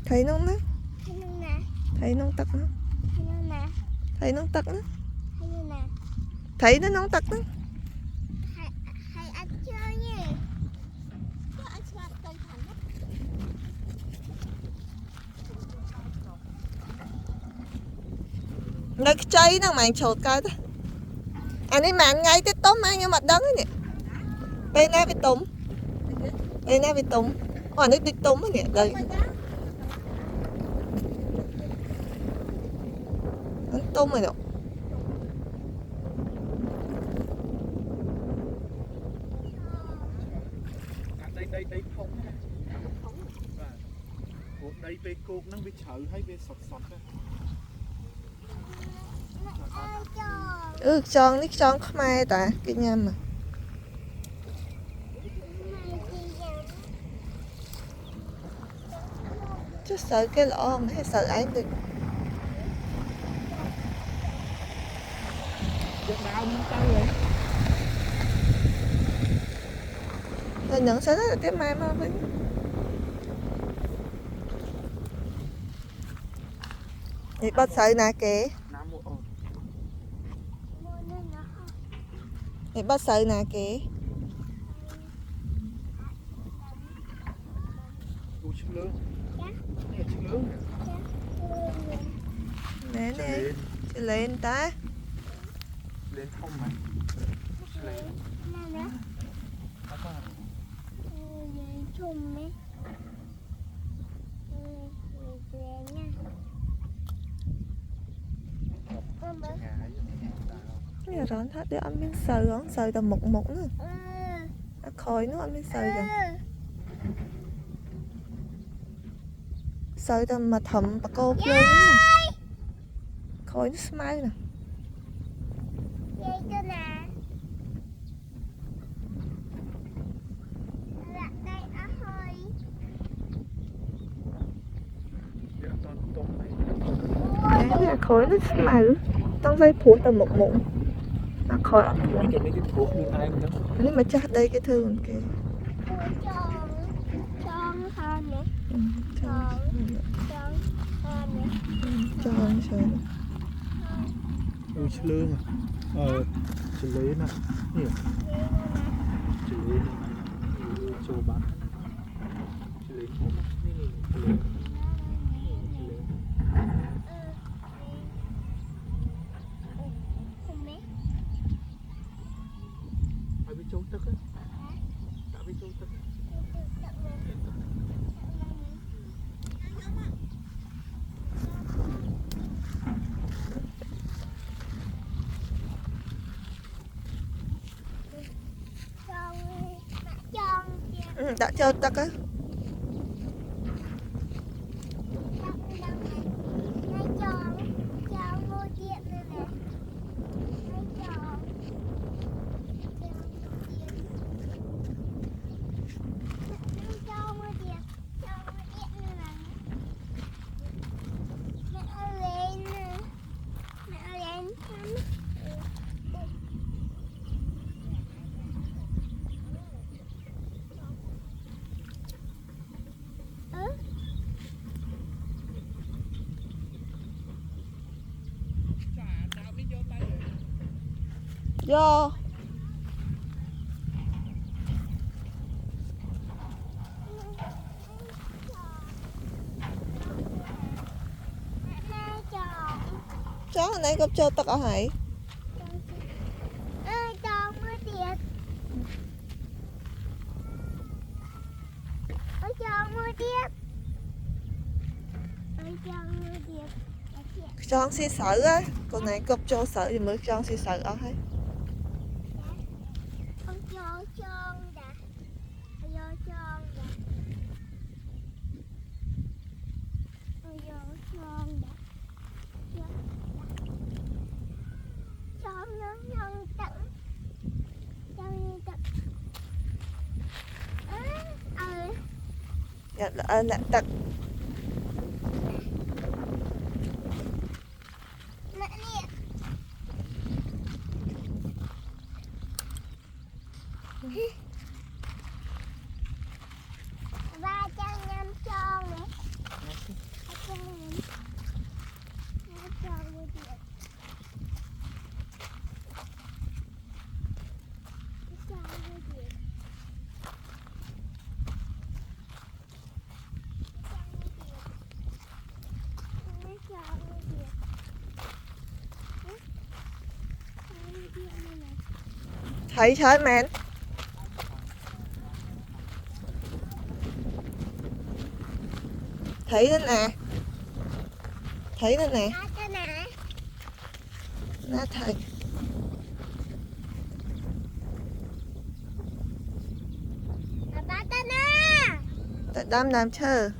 Thấy nó nè. Thấy nó nè. Thấy nó tắc nó. Thấy nó nè. Thấy nó tắc nó. Thấy nó nè. Thấy nó tắc nó. Hay ăn chơi nhỉ. Cho ăn chơi cây thành đó. Nó cháy nó mày chột coi đó. Anh ấy mạng ngay tới tóm mang như mặt đắng ấy nè. Bên này bị túng. Bên này bị túng. Còn nó đi túng ấy nè. Đây. Nó túng rồi đó. Đây không. Đây về cột nó bị chở hay bị sọt á. Tròn ní tròn không ai ta cái nhâm mà. Chứ sợ cái lỗ không hay sợ ai được. Được nào muốn tới rồi. Rồi nhận sẽ là cái mai mà với. Thì bắt sợ nè kìa. Thì bắt sợ nè kìa. Nè nè. Chị lên ta. Lên không mà. Lên. Nè. Chùm ấy. Cái là rõn hết để ăn miếng sờ rõn sờ tầm một nữa. Nó khôi nó ăn miếng sờ rồi. Sờ tầm mà thầm bà cô lên nè. Khôi nó smile nè. Vậy cho nè. Đây á hơi. Đấy là khối nó smile. Trong dây phút tầm một nó khôi ăn Mấy cái thuốc như ai cũng đó. nhưng mà chắc đây cái thương kìa. Tròn hơn nữa. Tròn hơn nữa. Tròn tròn. Chữ lương à. Chữ lưới nè. Nhiều. Chữ lưới nè. Chữ bán. Chữ lưới không. Chữ lưới. Bị trốn tức á. Đã bị trốn tức á. Đã cho tắc á. Vô. Chó hồi nãy gặp cho tắc ở hãy. Tròn mưa tiệt. Tròn mưa tiệt. Tròn mưa tiệt. Tròn xì sợ á. Con này gặp cho sợ thì mới tròn xì sợ ở hãy. Con tròn đã. Tròn đã. Tròn đã. Tròn nó nhân tận. Tròn tận. Dạ là tắc. Ba trăm năm tròn này. thấy chết mến. Thấy nữa nè. Thấy nữa nè. Ba ta nè. Nó thấy. Ba ta nè. Tại đám làm chờ.